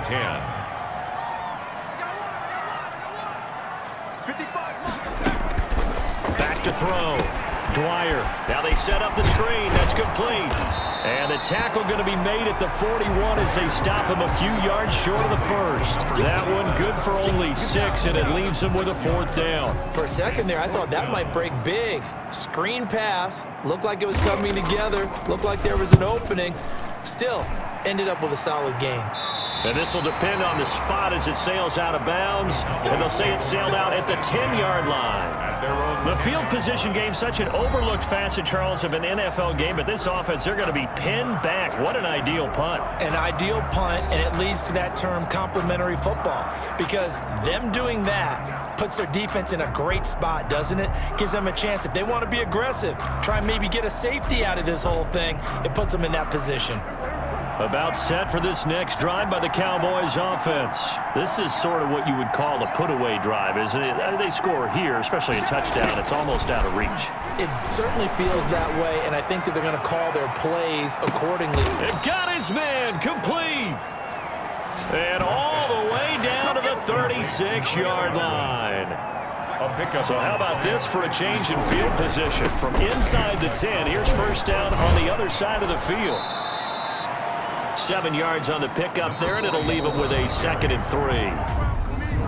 10. Back to throw. Dwyer. Now they set up the screen. That's complete. And the tackle going to be made at the 41 as they stop him a few yards short of the first. That one good for only 6, and it leaves them with a 4th down. For a second there, I thought that might break big. Screen pass. Looked like it was coming together. Looked like there was an opening. Still, ended up with a solid gain. And this will depend on the spot as it sails out of bounds. And they'll say it sailed out at the 10-yard line. The field position game, such an overlooked facet, Charles, of an NFL game. But this offense, they're going to be pinned back. What an ideal punt. An ideal punt, and it leads to that term complementary football. Because them doing that puts their defense in a great spot, doesn't it? Gives them a chance. If they want to be aggressive, try and maybe get a safety out of this whole thing, it puts them in that position. About set for this next drive by the Cowboys offense. This is sort of what you would call a put-away drive, isn't it? They score here, especially a touchdown. It's almost out of reach. It certainly feels that way, and I think that they're going to call their plays accordingly. They've got his man complete. And all the way down to the 36-yard line. So how about this for a change in field position? From inside the 10, here's first down on the other side of the field. 7 yards on the pickup there, and it'll leave them with a 2nd and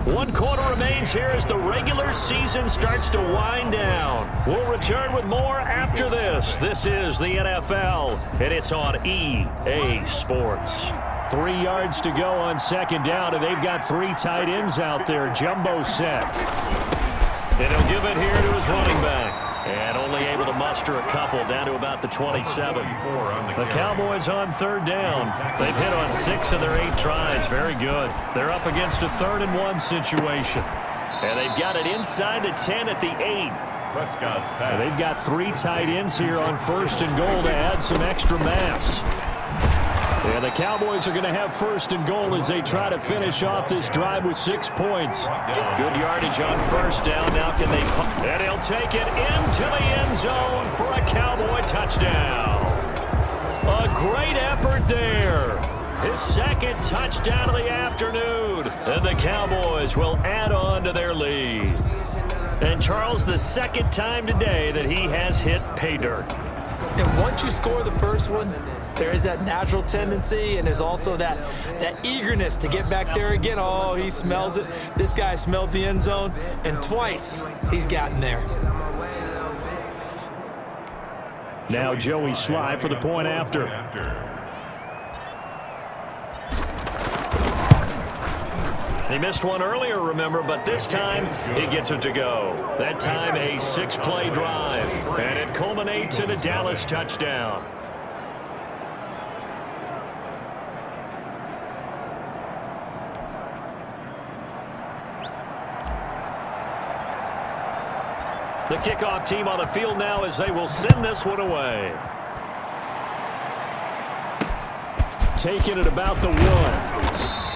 3. 1 quarter remains here as the regular season starts to wind down. We'll return with more after this. This is the NFL, and it's on EA Sports. 3 yards to go on 2nd down, and they've got 3 tight ends out there. Jumbo set. And he'll give it here to his running back. And only able to muster a couple down to about the 27. The Cowboys on 3rd down. They've hit on 6 of their 8 tries. Very good. They're up against a 3rd and 1 situation. And they've got it inside the 10 at the 8. And they've got 3 tight ends here on 1st and goal to add some extra mass. And the Cowboys are going to have 1st and goal as they try to finish off this drive with 6 points. Good yardage on 1st down. Now can they pump? And he'll take it into the end zone for a Cowboy touchdown. A great effort there. His 2nd touchdown of the afternoon. And the Cowboys will add on to their lead. And Charles, the 2nd time today that he has hit pay dirt. And once you score the first one, there is that natural tendency, and there's also that eagerness to get back there again. Oh, he smells it. This guy smelled the end zone, and twice he's gotten there. Now Joey Sly for the point after. He missed one earlier, remember, but this time he gets it to go. That time a 6-play drive, and it culminates in a Dallas touchdown. The kickoff team on the field now as they will send this one away. Taking it about the 1.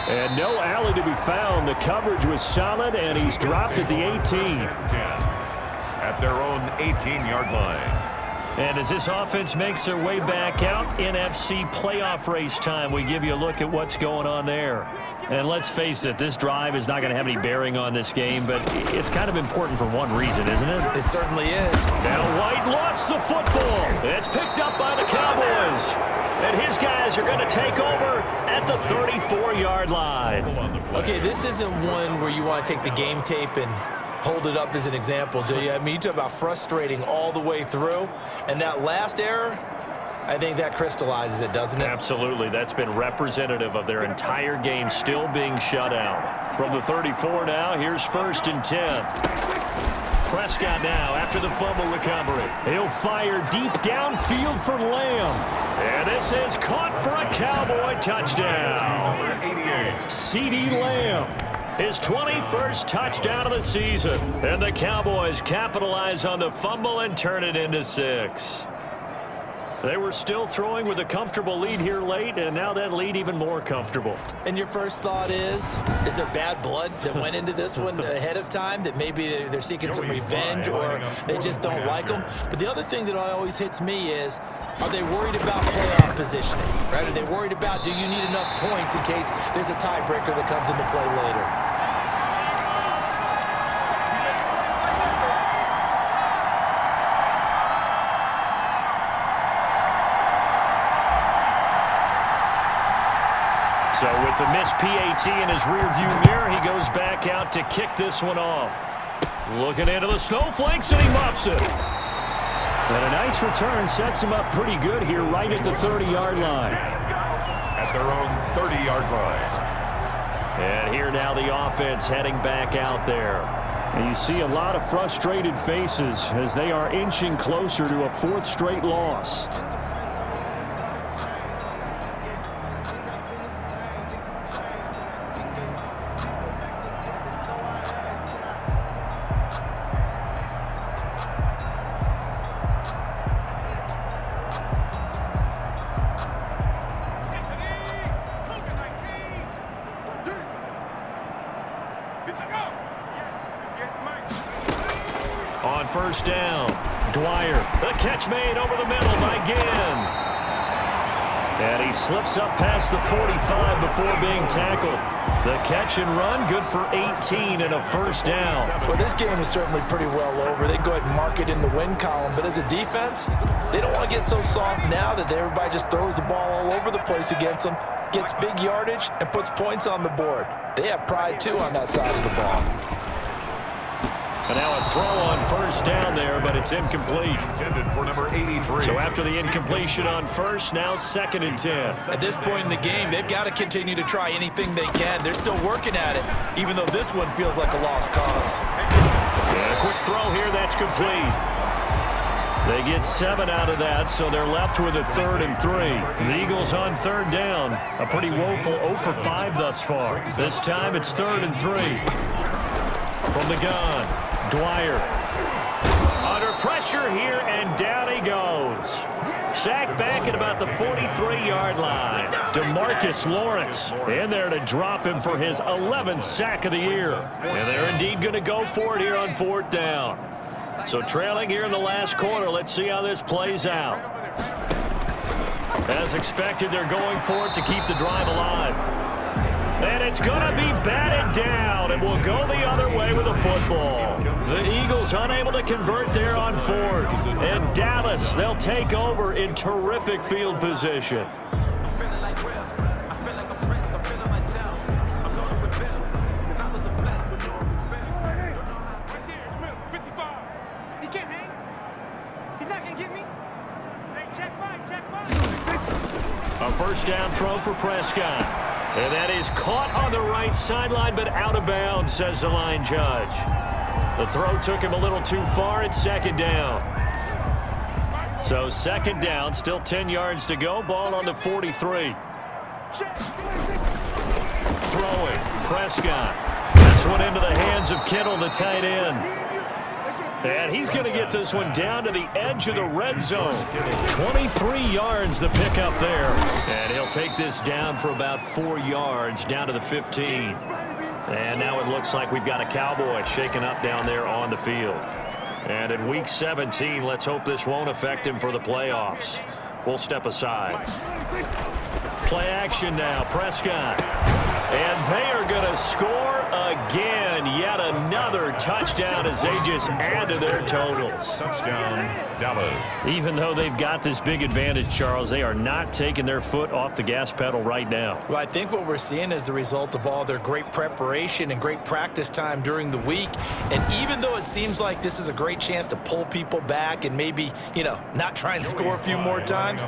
And no alley to be found. The coverage was solid, and he's dropped at the 18. At their own 18-yard line. And as this offense makes their way back out, NFC playoff race time, we give you a look at what's going on there. And let's face it, this drive is not going to have any bearing on this game, but it's kind of important for one reason, isn't it? It certainly is. Now White lost the football. It's picked up by the Cowboys. And his guys are going to take over at the 34-yard line. Okay, this isn't one where you want to take the game tape and hold it up as an example, do you? I mean, you talk about frustrating all the way through. And that last error, I think that crystallizes it, doesn't it? Absolutely. That's been representative of their entire game still being shut out. From the 34 now, here's 1st and 10. Prescott now after the fumble recovery. He'll fire deep downfield for Lamb. And this is caught for a Cowboy touchdown. CeeDee Lamb. His 21st touchdown of the season. And the Cowboys capitalize on the fumble and turn it into 6. They were still throwing with a comfortable lead here late, and now that lead even more comfortable. And your first thought is there bad blood that went into this one ahead of time, that maybe they're seeking some revenge or they just don't like them? But the other thing that always hits me is Are they worried about playoff positioning? Right? Are they worried about, do you need enough points in case there's a tiebreaker that comes into play later? So with the missed PAT in his rearview mirror, he goes back out to kick this one off. Looking into the snowflakes, and he muffs it. And a nice return sets him up pretty good here right at the 30-yard line. At their own 30-yard line. And here now the offense heading back out there. And you see a lot of frustrated faces as they are inching closer to a fourth straight loss. On first down, Dwyer. The catch made over the middle by Ginn. And he slips up past the 45 before being tackled. The catch and run, good for 18 and a first down. Well, this game is certainly pretty well over. They go ahead and mark it in the win column. But as a defense, they don't want to get so soft now that everybody just throws the ball all over the place against them, gets big yardage, and puts points on the board. They have pride, too, on that side of the ball. And now a throw on first down there, but it's incomplete. Intended for number 83. So after the incompletion on first, now 2nd and 10. At this point in the game, they've got to continue to try anything they can. They're still working at it, even though this one feels like a lost cause. And a quick throw here, that's complete. They get 7 out of that, so they're left with a 3rd and 3. The Eagles on 3rd down. A pretty woeful 0 for 5 thus far. This time it's 3rd and 3. From the gun, Dwyer. Under pressure here, and down he goes. Sacked back at about the 43-yard line. DeMarcus Lawrence in there to drop him for his 11th sack of the year. And they're indeed going to go for it here on 4th down. So trailing here in the last quarter, let's see how this plays out. As expected, they're going for it to keep the drive alive. And it's going to be batted down, and will go the other way with the football. The Eagles unable to convert there on 4th. And Dallas, they'll take over in terrific field position. A first down throw for Prescott. And that is caught on the right sideline, but out of bounds, says the line judge. The throw took him a little too far. It's 2nd down. So 2nd down, still 10 yards to go. Ball on the 43. Throwing, Prescott. This one into the hands of Kittle, the tight end. And he's going to get this one down to the edge of the red zone. 23 yards the pickup there. And he'll take this down for about 4 yards, down to the 15. And now it looks like we've got a Cowboy shaken up down there on the field. And in Week 17, let's hope this won't affect him for the playoffs. We'll step aside. Play action now, Prescott. And they are going to score again. Yet another touchdown as they just add to their totals. Touchdown, Dallas. Even though they've got this big advantage, Charles, they are not taking their foot off the gas pedal right now. Well, I think what we're seeing is the result of all their great preparation and great practice time during the week. And even though it seems like this is a great chance to pull people back and maybe, not try and score a few more times,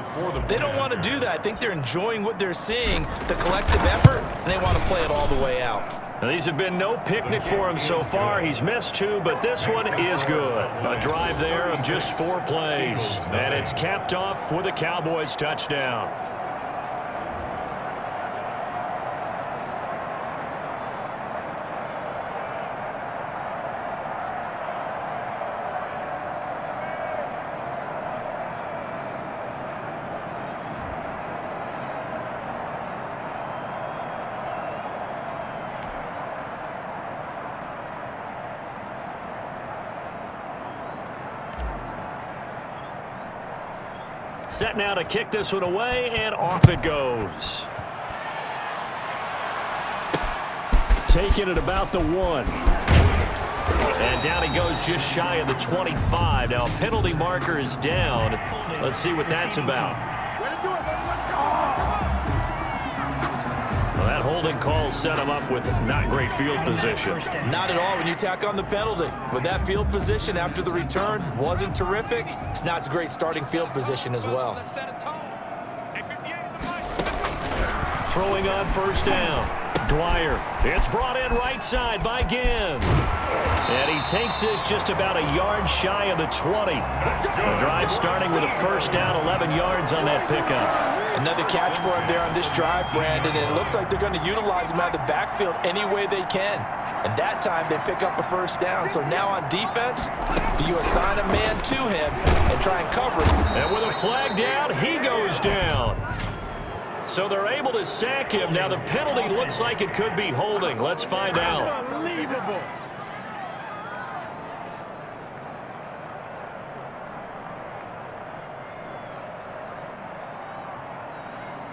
they don't want to do that. I think they're enjoying what they're seeing, the collective effort, and they want to play it all the way out. Now, these have been no picnic for him so far. He's missed 2, but this one is good. A drive there of just 4 plays. And it's capped off with a Cowboys touchdown. Set now to kick this one away, and off it goes. Taking it about the 1. And down he goes just shy of the 25. Now a penalty marker is down. Let's see what that's about. Well, that holding call set him up with not great field position. Not at all when you tack on the penalty. With that field position after the return wasn't terrific. It's not a great starting field position as well. Throwing on first down. Dwyer. It's brought in right side by Ginn. And he takes this just about a yard shy of the 20. The drive starting with a first down, 11 yards on that pickup. Another catch for him there on this drive, Brandon, and it looks like they're going to utilize him out of the backfield any way they can. And that time they pick up a first down. So now on defense, you assign a man to him and try and cover him. And with a flag down, he goes down. So they're able to sack him. Now the penalty looks like it could be holding. Let's find out. Unbelievable.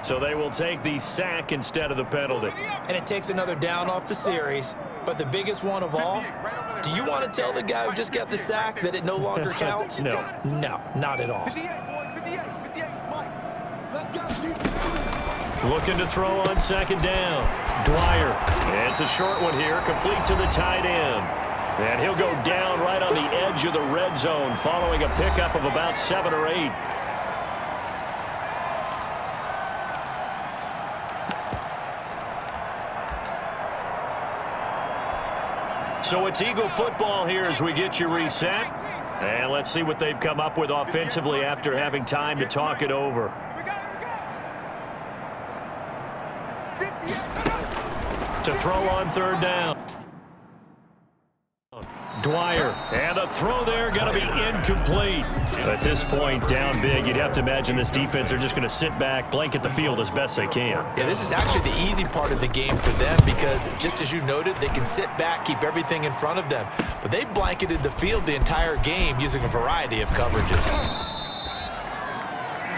So they will take the sack instead of the penalty. And it takes another down off the series. But the biggest one of all, do you want to tell the guy who just got the sack that it no longer counts? No. No, not at all. Looking to throw on second down. Dwyer. And it's a short one here, complete to the tight end. And he'll go down right on the edge of the red zone following a pickup of about 7 or 8. So it's Eagle football here as we get you reset. And let's see what they've come up with offensively after having time to talk it over. To throw on third down. Dwyer, and the throw there going to be incomplete. At this point, down big, you'd have to imagine this defense, they're just going to sit back, blanket the field as best they can. Yeah, this is actually the easy part of the game for them because, just as you noted, they can sit back, keep everything in front of them. But they've blanketed the field the entire game using a variety of coverages.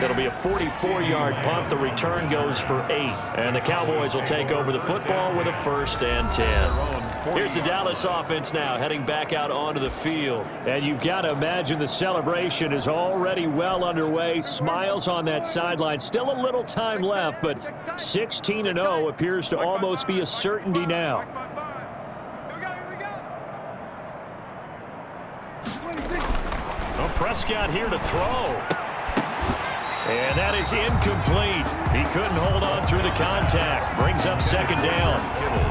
It'll be a 44-yard punt. The return goes for 8. And the Cowboys will take over the football with a 1st and 10. Here's the Dallas offense now heading back out onto the field. And you've got to imagine the celebration is already well underway. Smiles on that sideline. Still a little time left, but 16-0 appears to almost be a certainty now. Well, Prescott here to throw. And that is incomplete. He couldn't hold on through the contact. Brings up second down.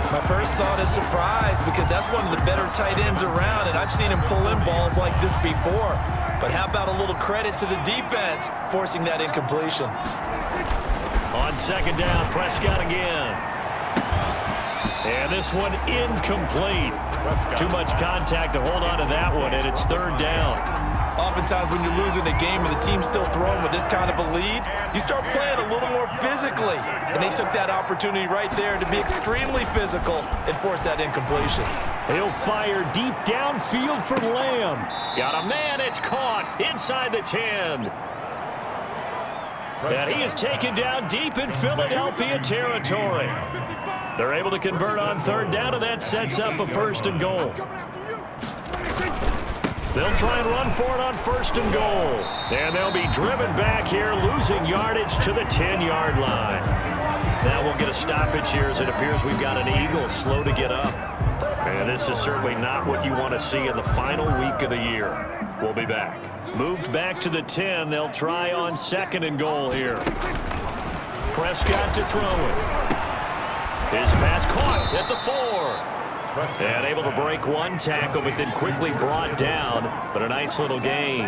My first thought is surprise because that's one of the better tight ends around, and I've seen him pull in balls like this before. But how about a little credit to the defense forcing that incompletion? On second down, Prescott again. And this one incomplete. Too much contact to hold on to that one, and it's third down. Oftentimes when you're losing a game and the team's still throwing with this kind of a lead, you start playing a little more physically. And they took that opportunity right there to be extremely physical and force that incompletion. He'll fire deep downfield for Lamb. Got a man, it's caught inside the 10. And he is taken down deep in Philadelphia territory. They're able to convert on third down, and that sets up a 1st and goal. They'll try and run for it on 1st and goal. And they'll be driven back here, losing yardage to the 10-yard line. Now we'll get a stoppage here as it appears we've got an Eagle slow to get up. And this is certainly not what you want to see in the final week of the year. We'll be back. Moved back to the 10. They'll try on 2nd and goal here. Prescott to throw it. His pass caught at the 4. And able to break one tackle, but then quickly brought down. But a nice little gain.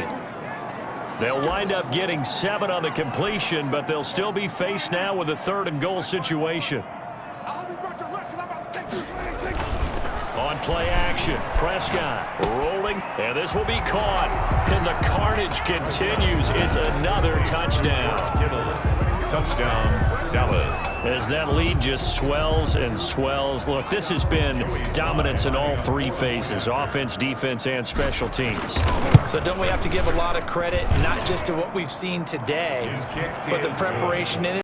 They'll wind up getting 7 on the completion, but they'll still be faced now with a 3rd and goal situation. On play action, Prescott rolling, and this will be caught. And the carnage continues. It's another touchdown. Touchdown, Dallas. as that lead just swells and swells. Look, this has been dominance in all three phases, offense, defense, and special teams. So don't we have to give a lot of credit, not just to what we've seen today, but the preparation in it?